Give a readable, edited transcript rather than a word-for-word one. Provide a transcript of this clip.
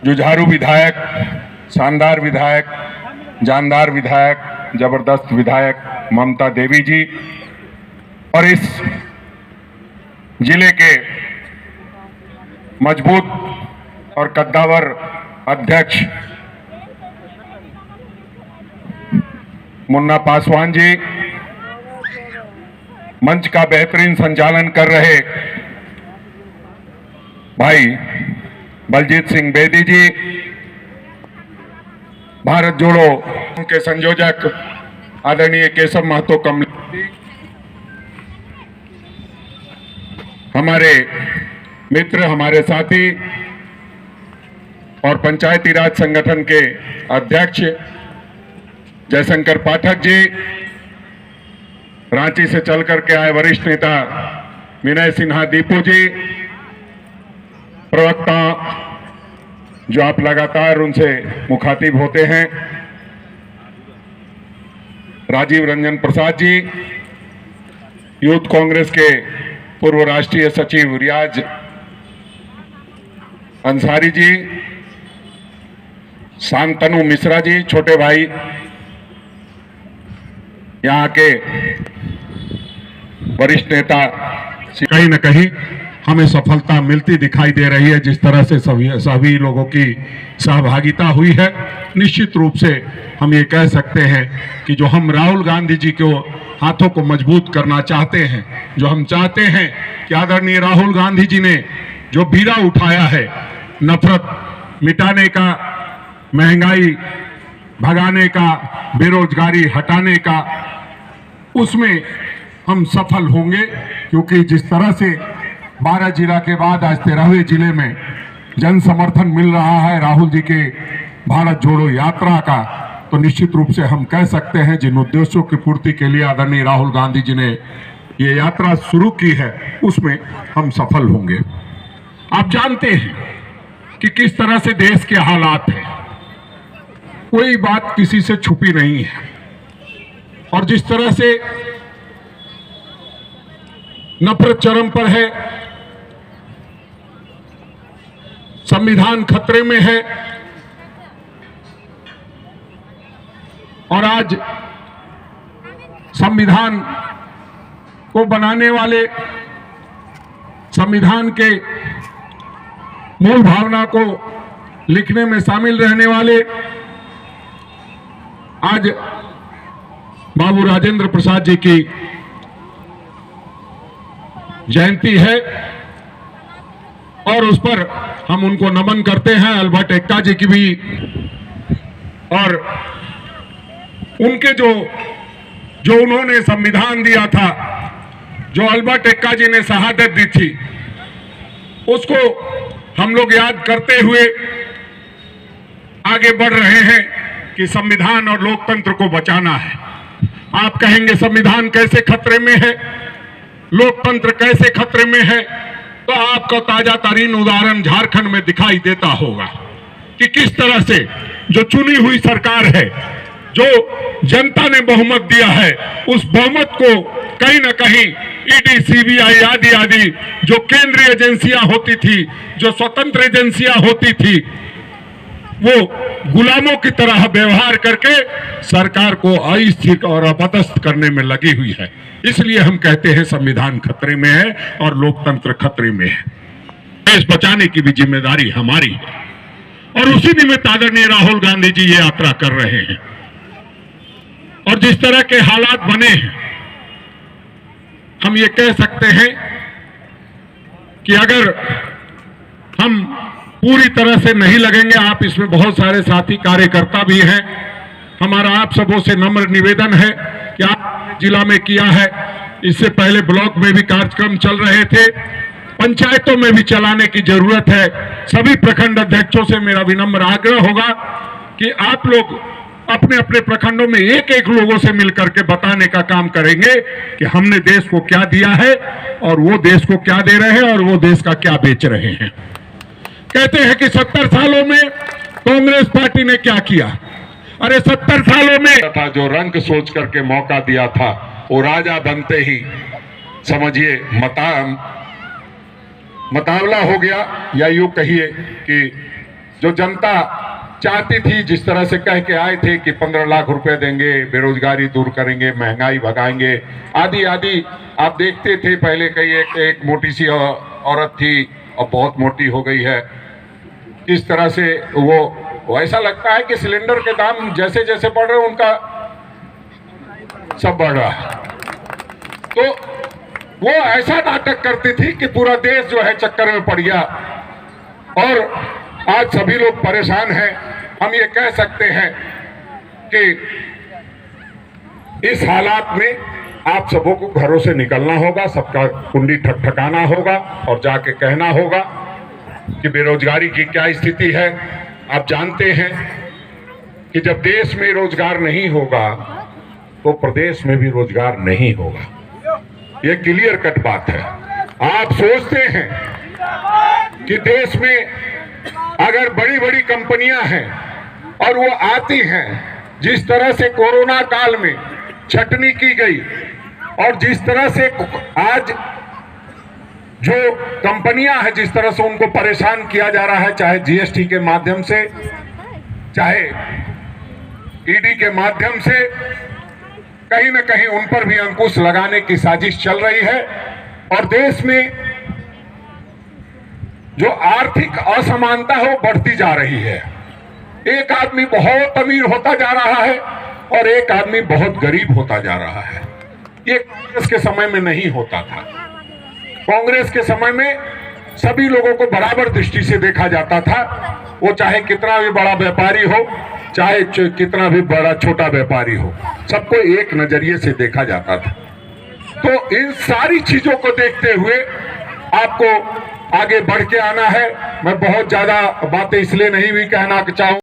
जुझारू विधायक, शानदार विधायक, जानदार विधायक, जबरदस्त विधायक ममता देवी जी और इस जिले के मजबूत और कद्दावर अध्यक्ष मुन्ना पासवान जी, मंच का बेहतरीन संचालन कर रहे भाई बलजीत सिंह बेदी जी, भारत जोड़ो के संयोजक आदरणीय केशव महतो कमलेश जी, हमारे मित्र, हमारे साथी और पंचायती राज संगठन के अध्यक्ष जयशंकर पाठक जी, रांची से चल करके आए वरिष्ठ नेता विनय सिन्हा दीपू जी, प्रवक्ता जो आप लगातार उनसे मुखातिब होते हैं, राजीव रंजन प्रसाद जी, यूथ कांग्रेस के पूर्व राष्ट्रीय सचिव रियाज अंसारी जी, शांतनु मिश्रा जी, छोटे भाई, यहाँ के वरिष्ठ नेता, कहीं न कहीं हमें सफलता मिलती दिखाई दे रही है। जिस तरह से सभी लोगों की सहभागिता हुई है, निश्चित रूप से हम ये कह सकते हैं कि जो हम राहुल गांधी जी को हाथों को मजबूत करना चाहते हैं, जो हम चाहते हैं कि आदरणीय राहुल गांधी जी ने जो बीड़ा उठाया है नफरत मिटाने का, महंगाई भगाने का, बेरोजगारी हटाने का, उसमें हम सफल होंगे। क्योंकि जिस तरह से 12 जिला के बाद आज 13वें जिले में जन समर्थन मिल रहा है राहुल जी के भारत जोड़ो यात्रा का, तो निश्चित रूप से हम कह सकते हैं जिन उद्देश्यों की पूर्ति के लिए आदरणीय राहुल गांधी जी ने ये यात्रा शुरू की है, उसमें हम सफल होंगे। आप जानते हैं कि किस तरह से देश के हालात हैं, कोई बात किसी से छुपी नहीं है, और जिस तरह से नफरत चरम पर है, संविधान खतरे में है, और आज संविधान को बनाने वाले, संविधान के मूल भावना को लिखने में शामिल रहने वाले आज बाबू राजेंद्र प्रसाद जी की जयंती है, और उस पर हम उनको नमन करते हैं। अल्बर्ट एक्का जी की भी, और उनके जो उन्होंने संविधान दिया था, जो अल्बर्ट एक्का जी ने शहादत दी थी, उसको हम लोग याद करते हुए आगे बढ़ रहे हैं कि संविधान और लोकतंत्र को बचाना है। आप कहेंगे संविधान कैसे खतरे में है, लोकतंत्र कैसे खतरे में है, तो आपको ताजा तरीन उदाहरण झारखंड में दिखाई देता होगा कि किस तरह से जो चुनी हुई सरकार है, जो जनता ने बहुमत दिया है, उस बहुमत को कहीं ना कहीं ईडी, सीबीआई आदि जो केंद्रीय एजेंसियां होती थी, जो स्वतंत्र एजेंसियां होती थी, वो गुलामों की तरह व्यवहार करके सरकार को अस्थिर और अपदस्थ करने में लगी हुई है। इसलिए हम कहते हैं संविधान खतरे में है और लोकतंत्र खतरे में है। देश बचाने की भी जिम्मेदारी हमारी है, और उसी निमित्त आदरणीय राहुल गांधी जी ये यात्रा कर रहे हैं। और जिस तरह के हालात बने हैं, हम ये कह सकते हैं कि अगर हम पूरी तरह से नहीं लगेंगे, आप इसमें बहुत सारे साथी कार्यकर्ता भी हैं, हमारा आप सबों से नम्र निवेदन है कि आप जिला में किया है, इससे पहले ब्लॉक में भी कार्यक्रम चल रहे थे, पंचायतों में भी चलाने की जरूरत है। सभी प्रखंड अध्यक्षों से मेरा विनम्र आग्रह होगा कि आप लोग अपने अपने प्रखंडों में एक एक लोगों से मिलकर के बताने का काम करेंगे कि हमने देश को क्या दिया है और वो देश को क्या दे रहे हैं और वो देश का क्या बेच रहे हैं। कहते हैं कि 70 सालों में कांग्रेस पार्टी ने क्या किया। अरे 70 सालों में था जो रंग सोच करके मौका दिया था, वो राजा बनते ही समझिए मुकाबला हो गया, या यूं कहिए कि जो जनता चाहती थी, जिस तरह से कह के आए थे कि 15 लाख रुपए देंगे, बेरोजगारी दूर करेंगे, महंगाई भगाएंगे, आदि आदि। आप देखते थे पहले कई एक मोटी सी औरत थी और बहुत मोटी हो गई है। इस तरह से वो ऐसा लगता है कि सिलेंडर के दाम जैसे जैसे बढ़ रहे हैं उनका सब बढ़ रहा है। तो वो ऐसा नाटक करती थी कि पूरा देश जो है चक्कर में पड़ गया और आज सभी लोग परेशान हैं। हम ये कह सकते हैं कि इस हालात में आप सबों को घरों से निकलना होगा, सबका कुंडी ठकठकाना होगा और जाके कहना होगा कि बेरोजगारी की क्या स्थिति है। आप जानते हैं कि जब देश में रोजगार नहीं होगा तो प्रदेश में भी रोजगार नहीं होगा। ये क्लियर कट बात है। आप सोचते हैं कि देश में अगर बड़ी बड़ी कंपनियां हैं और वो आती हैं, जिस तरह से कोरोना काल में छटनी की गई और जिस तरह से आज जो कंपनियां हैं जिस तरह से उनको परेशान किया जा रहा है, चाहे जीएसटी के माध्यम से, चाहे ईडी के माध्यम से, कहीं ना कहीं उन पर भी अंकुश लगाने की साजिश चल रही है। और देश में जो आर्थिक असमानता है वो बढ़ती जा रही है। एक आदमी बहुत अमीर होता जा रहा है और एक आदमी बहुत गरीब होता जा रहा है। ये कांग्रेस के समय में नहीं होता था। कांग्रेस के समय में सभी लोगों को बराबर दृष्टि से देखा जाता था, वो चाहे कितना भी बड़ा व्यापारी हो, चाहे कितना भी बड़ा छोटा व्यापारी हो, सबको एक नजरिए से देखा जाता था। तो इन सारी चीजों को देखते हुए आपको आगे बढ़ के आना है। मैं बहुत ज्यादा बातें इसलिए नहीं भी कहना चाहूँ